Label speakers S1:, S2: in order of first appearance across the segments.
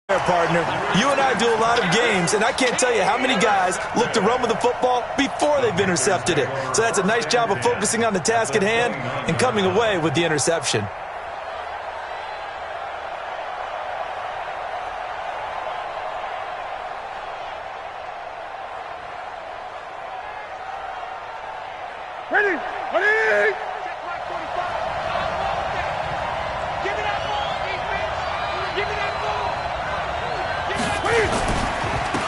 S1: Partner, you and I do a lot of games, and I can't tell you how many guys look to run with the football before they've intercepted it. So that's a nice job of focusing on the task at hand and coming away with the interception.
S2: Ready? Ready?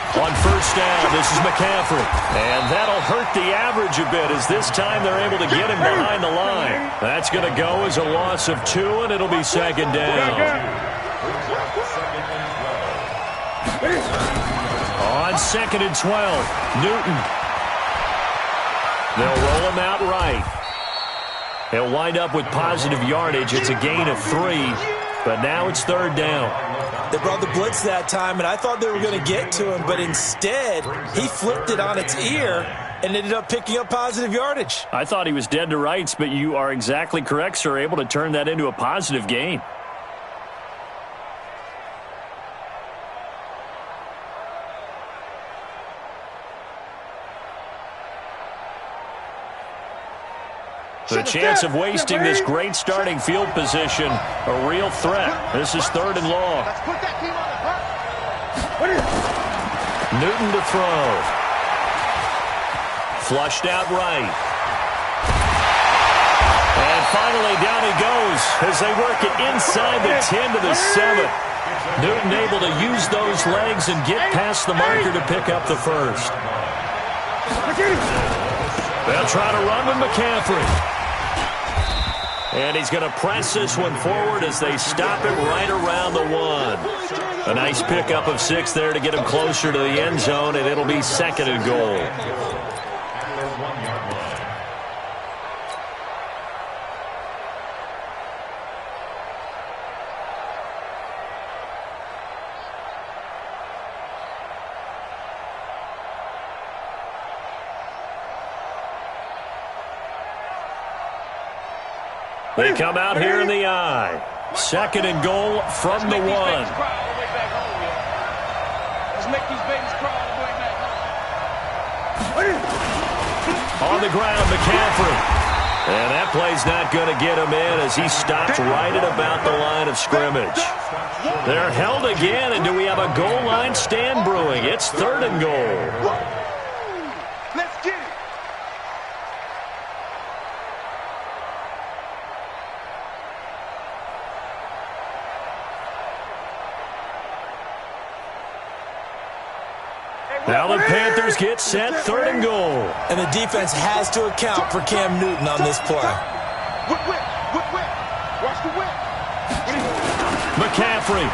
S3: On first down, this is McCaffrey. And that'll hurt the average a bit as this time they're able to get him behind the line. That's going to go as a loss of 2, and it'll be second down. On 2nd and 12, Newton. They'll roll him out right. He'll wind up with positive yardage. It's a gain of 3, but now it's 3rd down.
S1: They brought the blitz that time, and I thought they were going to get to him, but instead, he flipped it on its ear and ended up picking up positive yardage.
S3: I thought he was dead to rights, but you are exactly correct, sir, able to turn that into a positive gain. The chance of wasting this great starting field position, a real threat. This is 3rd and long. Newton to throw. Flushed out right. And finally down he goes as they work it inside the 10 to the 7. Newton able to use those legs and get past the marker to pick up the first. They'll try to run with McCaffrey. And he's going to press this one forward as they stop it right around the 1. A nice pickup of 6 there to get him closer to the end zone, and it'll be 2nd and goal. They come out here in the I. 2nd and goal from the 1.
S2: Let's make these babies crawl all the way back home.
S3: On the ground, McCaffrey. And that play's not going to get him in as he stops right at about the line of scrimmage. They're held again, and do we have a goal line stand brewing? It's 3rd and goal.
S2: Let's get it.
S3: Now the Panthers get set, 3rd and goal.
S1: And the defense has to account for Cam Newton on this play.
S2: Whip. Watch the whip.
S3: McCaffrey.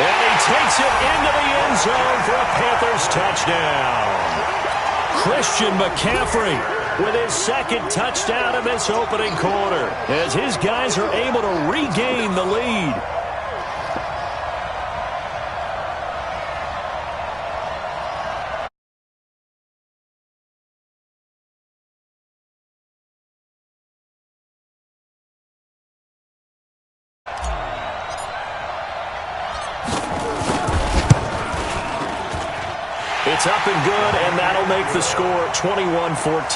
S3: And he takes it into the end zone for a Panthers touchdown. Christian McCaffrey with his 2nd touchdown in this opening quarter as his guys are able to regain the lead. It's up and good, and that'll make the score 21-14.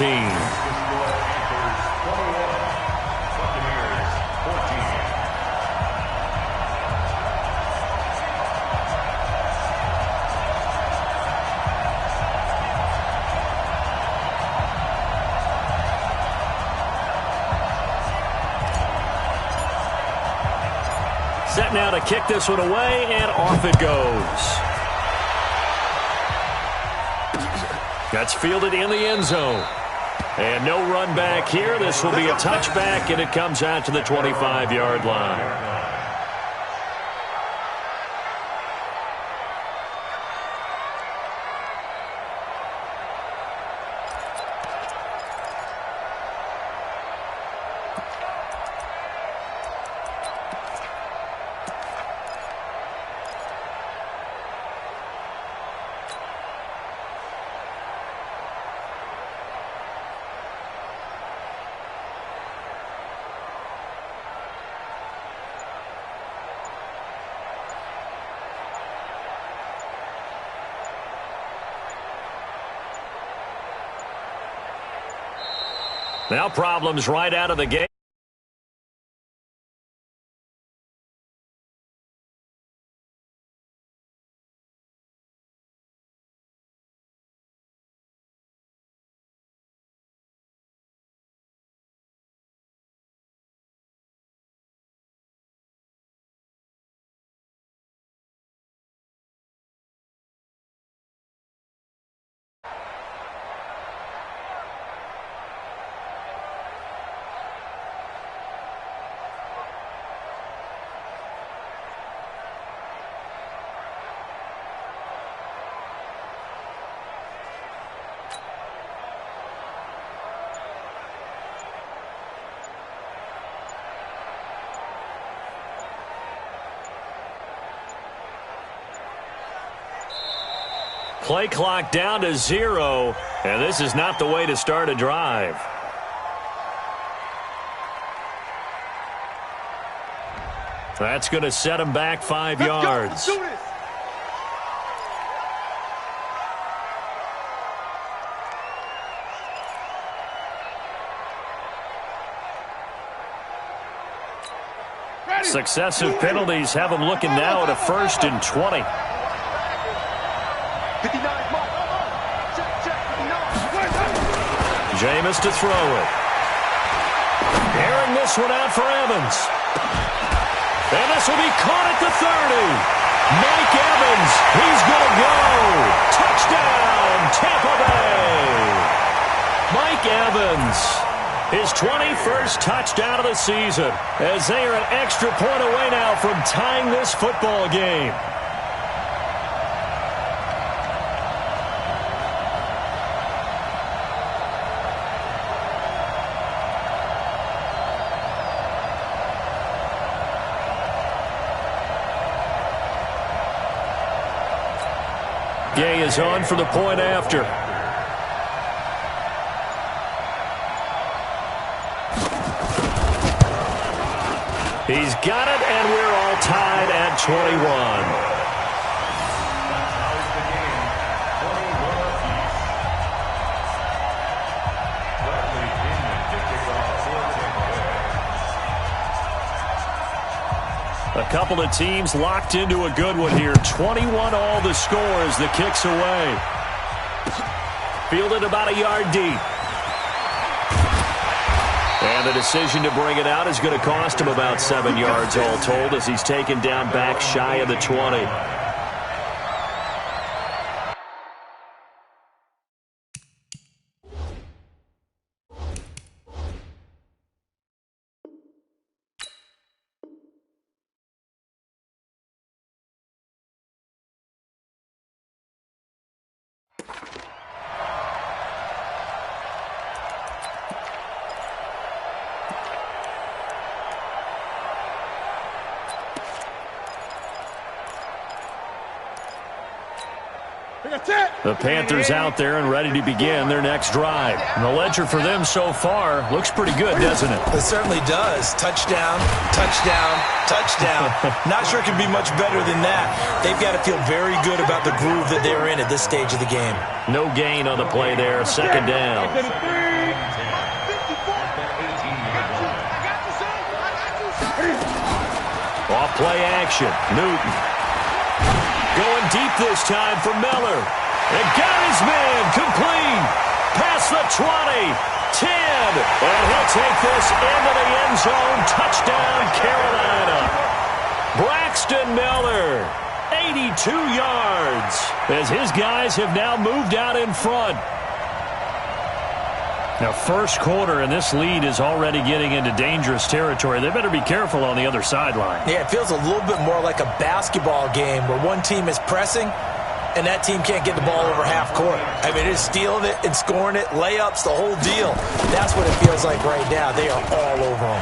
S3: Set now to kick this one away, and off it goes. That's fielded in the end zone. And no run back here. This will be a touchback, and it comes out to the 25-yard line. Now problems right out of the gate. Play clock down to 0, and this is not the way to start a drive. That's going to set him back 5 yards.
S2: Let's do this.
S3: Successive penalties have him looking now at a 1st and 20.
S2: 59 mark. Check.
S3: Jameis to throw it. Airing this one out for Evans. And this will be caught at the 30. Mike Evans, he's going to go. Touchdown, Tampa Bay. Mike Evans, his 21st touchdown of the season, as they are an extra point away now from tying this football game. Gay is on for the point after. He's got it, and we're all tied at 21. A couple of teams locked into a good one here. 21 all the score as the kick's away. Fielded about a yard deep. And the decision to bring it out is going to cost him about 7 yards all told as he's taken down back shy of the 20. The Panthers out there and ready to begin their next drive. And the ledger for them so far looks pretty good, doesn't it?
S1: It certainly does. Touchdown, touchdown, touchdown. Not sure it can be much better than that. They've got to feel very good about the groove that they're in at this stage of the game.
S3: No gain on the play there. 2nd down. Off play action. Newton. Going deep this time for Miller. And got his man complete. Past the 20. 10. And he'll take this into the end zone. Touchdown, Carolina. Braxton Miller. 82 yards. As his guys have now moved out in front. Now, first quarter, and this lead is already getting into dangerous territory. They better be careful on the other sideline.
S1: Yeah, it feels a little bit more like a basketball game where one team is pressing and that team can't get the ball over half court. I mean, it's stealing it and scoring it, layups, the whole deal. That's what it feels like right now. They are all over them.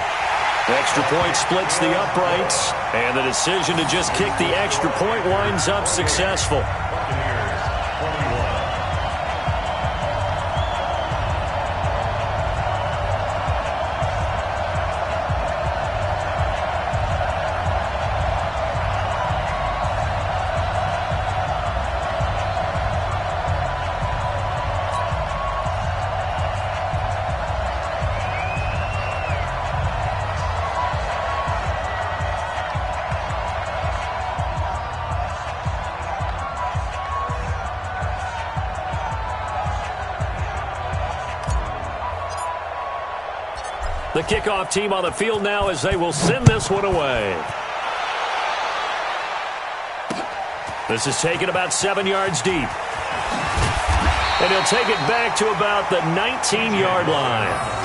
S3: Extra point splits the uprights, and the decision to just kick the extra point winds up successful. The kickoff team on the field now as they will send this one away. This is taken about 7 yards deep. And he'll take it back to about the 19-yard line.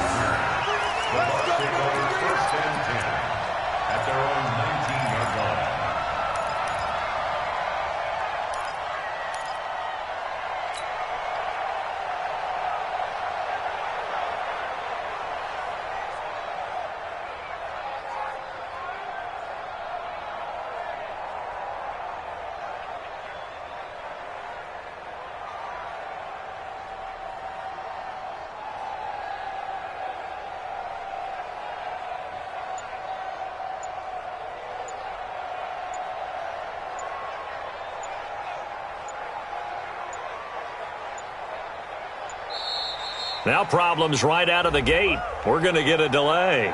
S3: Now problems right out of the gate. We're going to get a delay.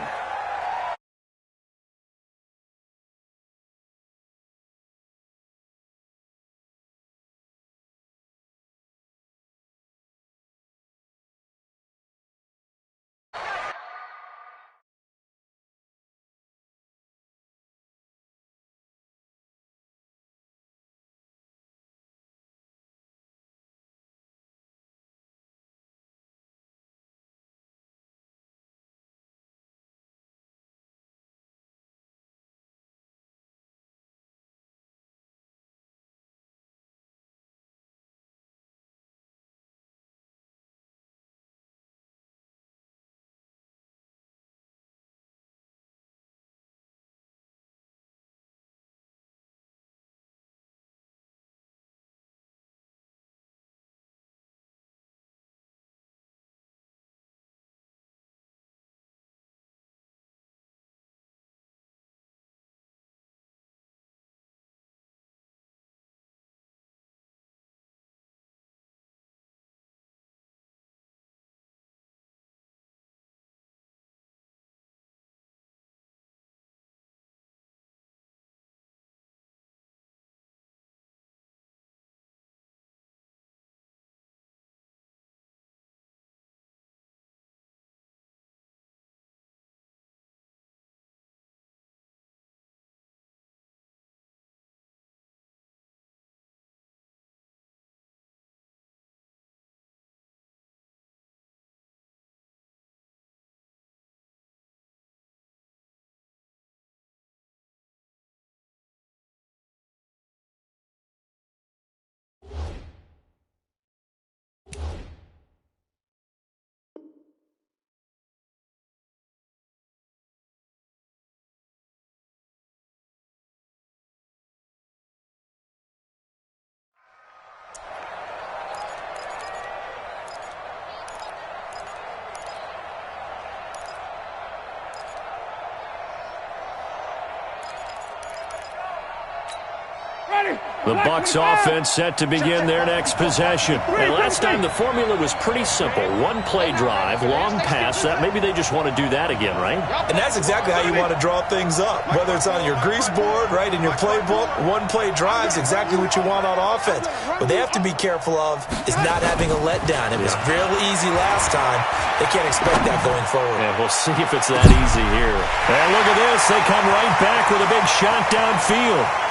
S3: The Bucs offense set to begin their next possession. And last time the formula was pretty simple. One-play drive, long pass. That maybe they just want to do that again, right?
S1: And that's exactly how you want to draw things up. Whether it's on your grease board, right, in your playbook, one-play drives exactly what you want on offense. What they have to be careful of is not having a letdown. It was real easy last time. They can't expect that going forward.
S3: Yeah, we'll see if it's that easy here. And look at this. They come right back with a big shot downfield.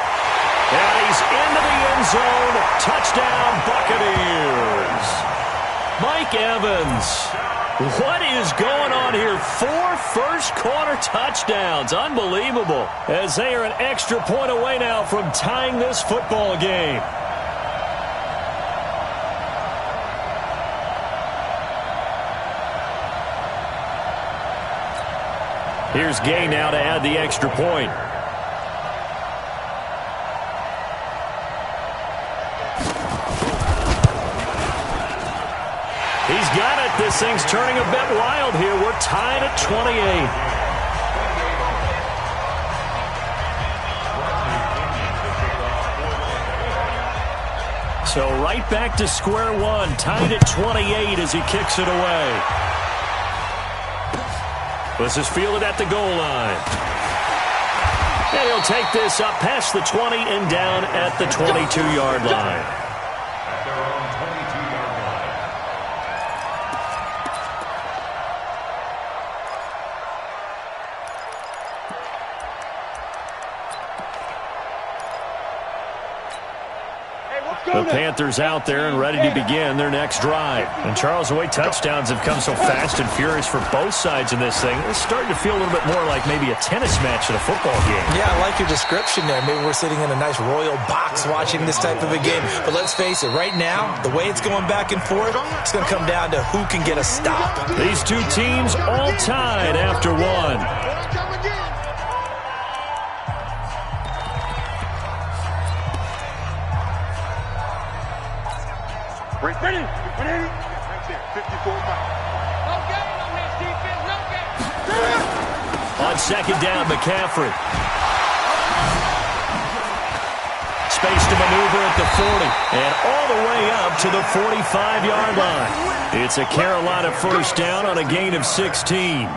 S3: And he's into the end zone. Touchdown, Buccaneers. Mike Evans. What is going on here? 4 first-quarter touchdowns. Unbelievable. As they are an extra point away now from tying this football game. Here's Gay now to add the extra point. He's got it. This thing's turning a bit wild here. We're tied at 28. So right back to square one. Tied at 28 as he kicks it away. This is fielded at the goal line. And he'll take this up past the 20 and down at the 22-yard line. Panthers out there and ready to begin their next drive. And Charles, the way touchdowns have come so fast and furious for both sides in this thing, it's starting to feel a little bit more like maybe a tennis match at a football game.
S1: Yeah, I like your description there. Maybe we're sitting in a nice royal box watching this type of a game. But let's face it, right now, the way it's going back and forth, it's going to come down to who can get a stop.
S3: These two teams all tied after one.
S2: Ready? Right there, 54 miles. No gain on this defense, no gain.
S3: On second down, McCaffrey. Space to maneuver at the 40, and all the way up to the 45-yard line. It's a Carolina first down on a gain of 16.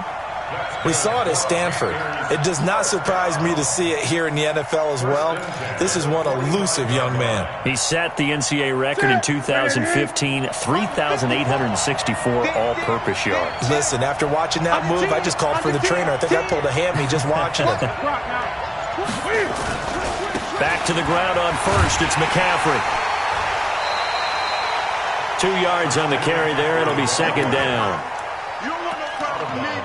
S1: We saw it at Stanford. It does not surprise me to see it here in the NFL as well. This is one elusive young man.
S3: He set the NCAA record in 2015, 3,864 all-purpose yards.
S1: Listen, after watching that move, I just called for the trainer. I think I pulled a hammy just watching it.
S3: Back to the ground on first. It's McCaffrey. 2 yards on the carry there. It'll be second down.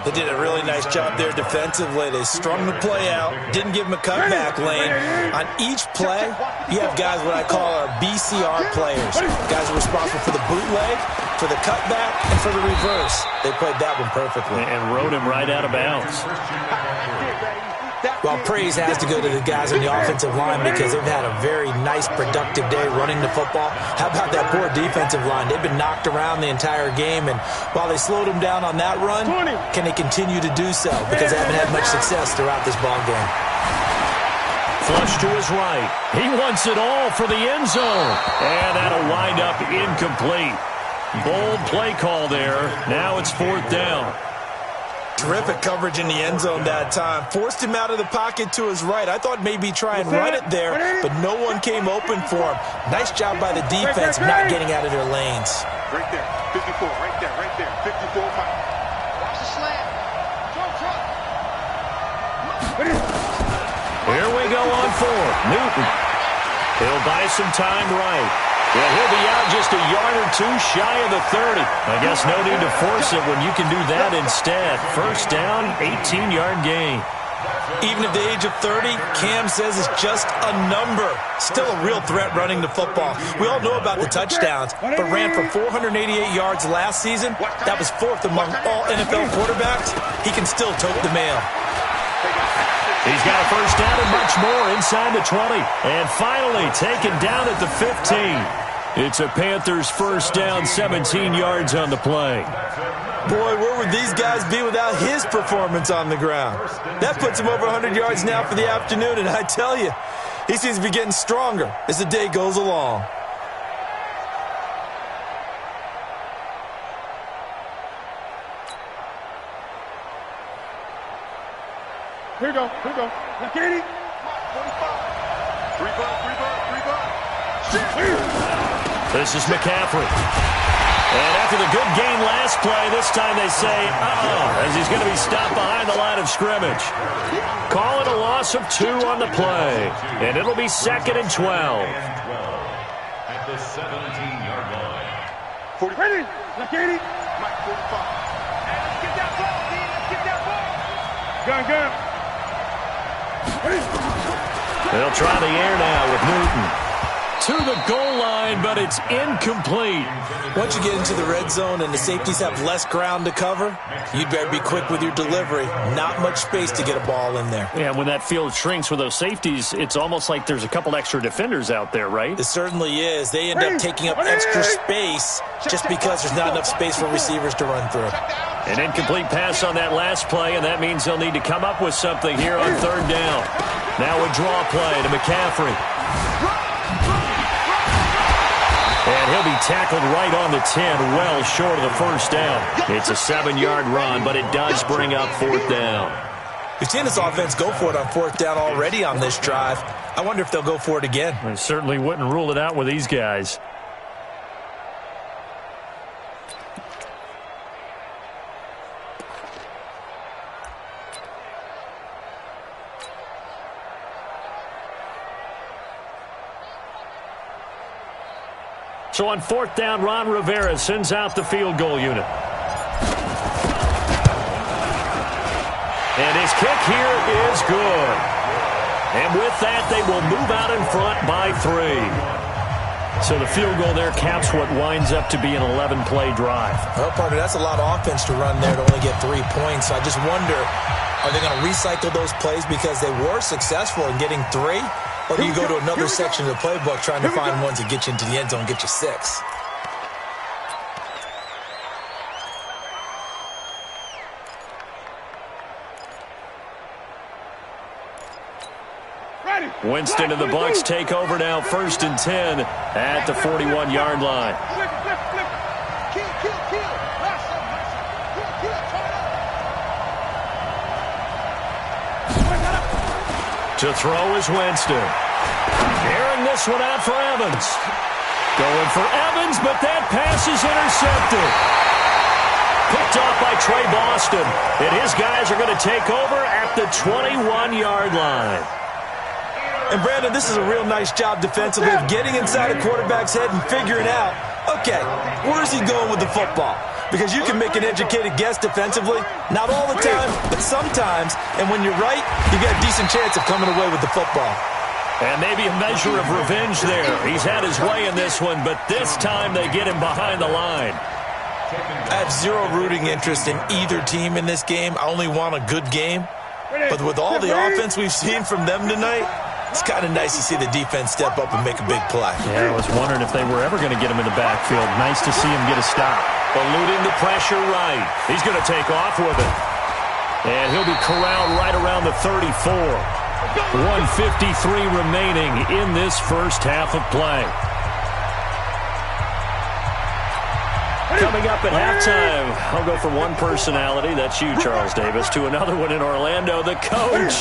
S1: They did a really nice job there defensively. They strung the play out, didn't give him a cutback lane. On each play, you have guys what I call our BCR players. Guys are responsible for the bootleg, for the cutback, and for the reverse. They played that one perfectly.
S3: And rode him right out of bounds.
S1: Well, praise has to go to the guys on the offensive line because they've had a very nice, productive day running the football. How about that poor defensive line? They've been knocked around the entire game, and while they slowed them down on that run, can they continue to do so? Because they haven't had much success throughout this ball game.
S3: Flush to his right. He wants it all for the end zone. And that'll wind up incomplete. Bold play call there. Now it's fourth down.
S1: Terrific coverage in the end zone that time. Forced him out of the pocket to his right. I thought maybe try and run it there, but no one came open for him. Nice job by the defense of not getting out of their lanes.
S2: Right there, 54, right there, 54 miles. Watch the slant.
S3: Here we go on fourth. Newton. He'll buy some time right. Yeah, he'll be out just a yard or two shy of the 30. I guess no need to force it when you can do that instead. First down, 18-yard gain.
S1: Even at the age of 30, Cam says it's just a number. Still a real threat running the football. We all know about the touchdowns, but ran for 488 yards last season. That was fourth among all NFL quarterbacks. He can still tote the mail.
S3: He's got a first down and much more inside the 20. And finally taken down at the 15. It's a Panthers first down, 17 yards on the play.
S1: Boy, where would these guys be without his performance on the ground? That puts him over 100 yards now for the afternoon, and I tell you, he seems to be getting stronger as the day goes along.
S2: Here we go. Now, Katie. 3 bucks.
S3: This is McCaffrey. And after the good game last play, this time they say, as he's going to be stopped behind the line of scrimmage. Call it a loss of 2 on the play. And it'll be second and 12.
S4: At the 17-yard line.
S2: 40. Ready. Now, Katie. Mike, 45. Hey, let's get that ball, D. Let's get that ball. Gun.
S3: They'll try the air now with Newton. To the goal line, but it's incomplete.
S1: Once you get into the red zone and the safeties have less ground to cover, you'd better be quick with your delivery. Not much space to get a ball in there.
S3: Yeah, when that field shrinks with those safeties, it's almost like there's a couple extra defenders out there, right?
S1: It certainly is. They end up taking up extra space just because there's not enough space for receivers to run through.
S3: An incomplete pass on that last play, and that means they'll need to come up with something here on third down. Now a draw play to McCaffrey. And he'll be tackled right on the 10, well short of the first down. It's a 7-yard run, but it does bring up fourth down.
S1: We've seen this offense go for it on fourth down already on this drive. I wonder if they'll go for it again.
S3: I certainly wouldn't rule it out with these guys. So on 4th down, Ron Rivera sends out the field goal unit. And his kick here is good. And with that, they will move out in front by 3. So the field goal there caps what winds up to be an 11-play drive.
S1: Well, partner, that's a lot of offense to run there to only get 3 points. So I just wonder, are they going to recycle those plays because they were successful in getting 3? Or do you go to another section of the playbook trying to find ones that get you into the end zone and get you 6?
S3: Winston and the Bucs take over now, 1st and 10 at the 41-yard line. To throw is Winston. Airing this one out for Evans. Going for Evans, but that pass is intercepted. Picked off by Trey Boston. And his guys are going to take over at the 21-yard line.
S1: And, Brandon, this is a real nice job defensively of getting inside a quarterback's head and figuring out, okay, where's he going with the football? Because you can make an educated guess defensively, not all the time, but sometimes. And when you're right, you got a decent chance of coming away with the football.
S3: And maybe a measure of revenge there. He's had his way in this one, but this time they get him behind the line.
S1: I have zero rooting interest in either team in this game. I only want a good game. But with all the offense we've seen from them tonight, it's kind of nice to see the defense step up and make a big play.
S3: Yeah, I was wondering if they were ever going to get him in the backfield. Nice to see him get a stop. Eluding the pressure right. He's going to take off with it. And he'll be corralled right around the 34. 1:53 remaining in this first half of play. Coming up at halftime, I'll go from one personality, that's you, Charles Davis, to another one in Orlando, the coach.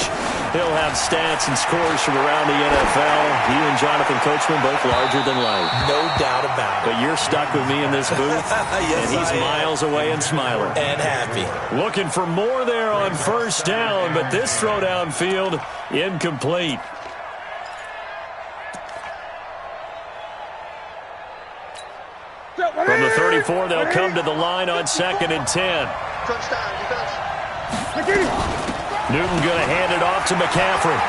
S3: He'll have stats and scores from around the NFL. You and Jonathan Coachman both larger than life.
S1: No doubt about it.
S3: But you're stuck with me in this booth,
S1: yes,
S3: and he's miles away and smiling.
S1: And happy.
S3: Looking for more there on 1st down, but this throw downfield, incomplete. From the 34, they'll come to the line on 2nd and 10. Newton going to hand it off to McCaffrey.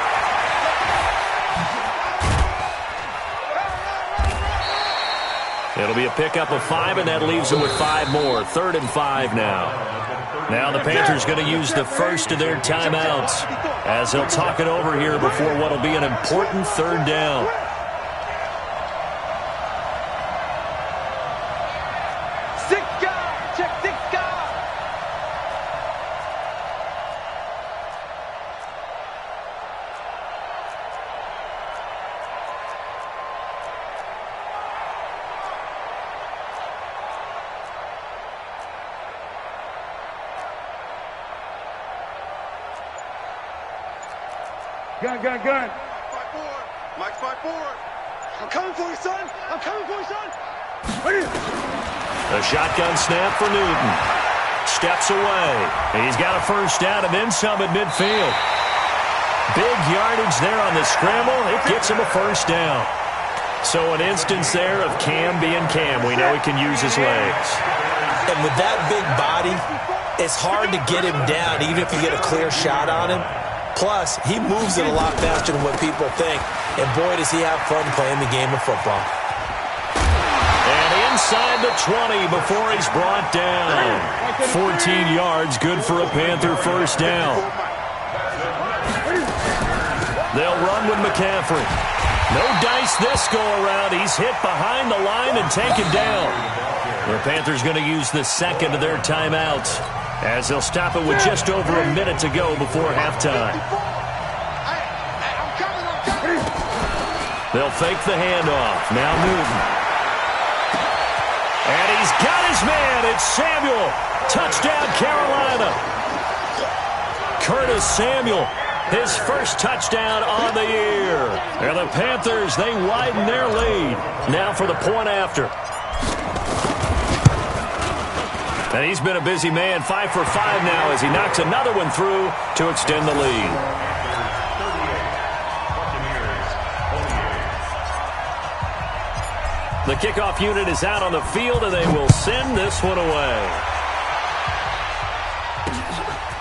S3: It'll be a pickup of 5, and that leaves them with 5 more. 3rd and 5 now. Now the Panthers going to use the first of their timeouts as they'll talk it over here before what will be an important 3rd down.
S2: Gun. Mike, fight forward. I'm coming for you, son. I'm coming for you, son.
S3: The shotgun snap for Newton. Steps away. He's got a 1st down and then some at midfield. Big yardage there on the scramble. It gets him a 1st down. So an instance there of Cam being Cam. We know he can use his legs.
S1: And with that big body, it's hard to get him down, even if you get a clear shot on him. Plus, he moves it a lot faster than what people think. And boy, does he have fun playing the game of football.
S3: And inside the 20 before he's brought down. 14 yards, good for a Panther 1st down. They'll run with McCaffrey. No dice this go-around. He's hit behind the line and taken down. The Panthers going to use the 2nd of their timeouts, as they'll stop it with just over a minute to go before halftime. They'll fake the handoff. Now Newton. And he's got his man. It's Samuel. Touchdown, Carolina. Curtis Samuel, his 1st touchdown on the year. And the Panthers, they widen their lead. Now for the point after. And he's been a busy man, 5 for 5 now as he knocks another one through to extend the lead. The kickoff unit is out on the field, and they will send this one away.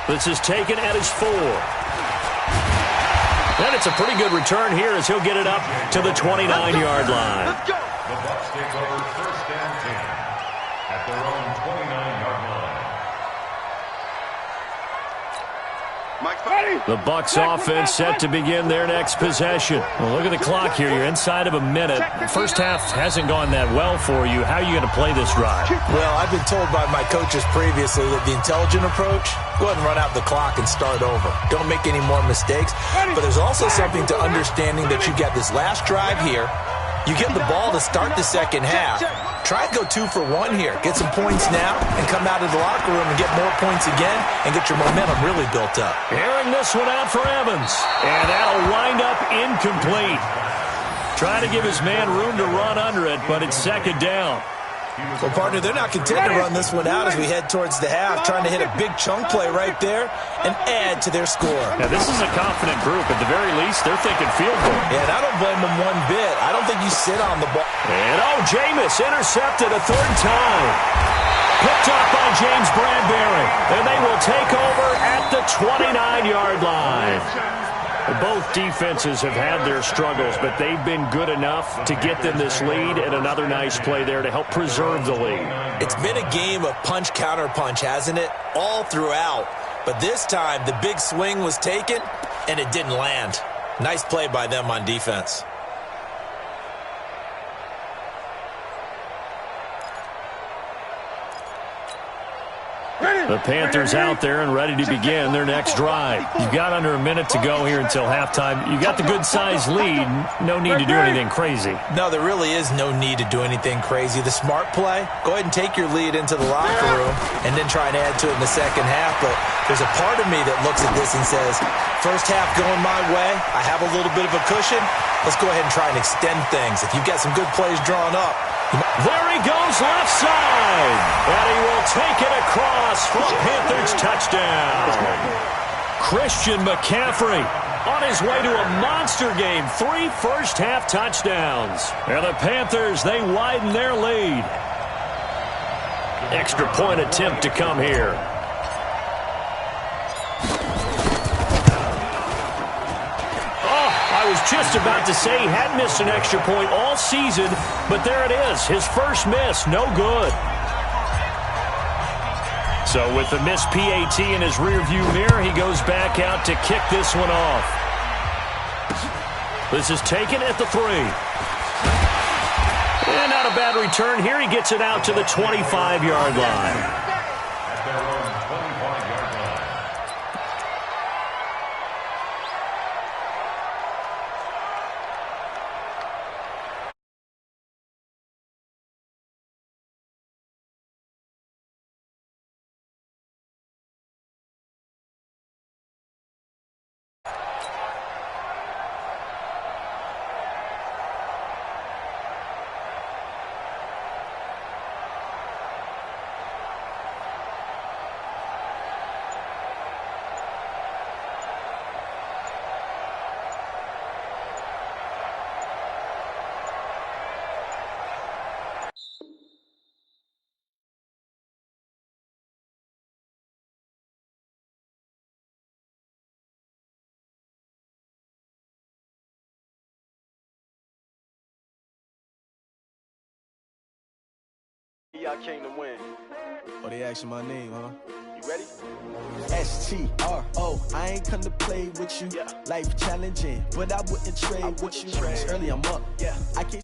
S3: This is taken at his 4. And it's a pretty good return here as he'll get it up to the 29-yard line.
S4: The Bucs take over 1st and 10 at their own 29-yard line.
S3: The Bucs offense set to begin their next possession. Well, look at the clock here. You're inside of a minute. The first half hasn't gone that well for you. How are you going to play this drive?
S1: Well, I've been told by my coaches previously that the intelligent approach, go ahead and run out the clock and start over. Don't make any more mistakes. But there's also something to understanding that you got this last drive here. You get the ball to start the second half. Try and go 2 for 1 here. Get some points now and come out of the locker room and get more points again and get your momentum really built up.
S3: Airing this one out for Evans. And that'll wind up incomplete. Trying to give his man room to run under it, but it's 2nd down.
S1: Well, partner, they're not content to run this one out as we head towards the half, trying to hit a big chunk play right there and add to their score.
S3: Now, this is a confident group. At the very least, they're thinking field goal.
S1: Yeah, and I don't blame them one bit. I don't think you sit on the ball.
S3: And, Jameis intercepted a 3rd time. Picked off by James Bradbury. And they will take over at the 29-yard line. Both defenses have had their struggles, but they've been good enough to get them this lead, and another nice play there to help preserve the lead.
S1: It's been a game of punch-counter-punch, hasn't it? All throughout. But this time, the big swing was taken, and it didn't land. Nice play by them on defense.
S3: The Panthers out there and ready to begin their next drive. You've got under a minute to go here until halftime. You got the good-sized lead. No need to do anything crazy.
S1: No, there really is no need to do anything crazy. The smart play, go ahead and take your lead into the locker room and then try and add to it in the second half. But there's a part of me that looks at this and says, first half going my way, I have a little bit of a cushion. Let's go ahead and try and extend things. If you've got some good plays drawn up.
S3: There he goes left side. And he will take it across for a Panthers touchdown. Christian McCaffrey on his way to a monster game. 3 first-half touchdowns. And the Panthers, they widen their lead. Extra point attempt to come here. I was just about to say he hadn't missed an extra point all season, but there it is. His first miss, no good. So with the missed PAT in his rearview mirror, he goes back out to kick this one off. This is taken at the 3. And not a bad return here. He gets it out to the 25-yard line.
S5: Y'all came to win.
S6: Oh, they asking my name, huh?
S5: You ready?
S6: S-T-R-O, I ain't come to play with you.
S5: Yeah.
S6: Life challenging, but I wouldn't trade with you. It's early, I'm up.
S5: Yeah.
S6: I can't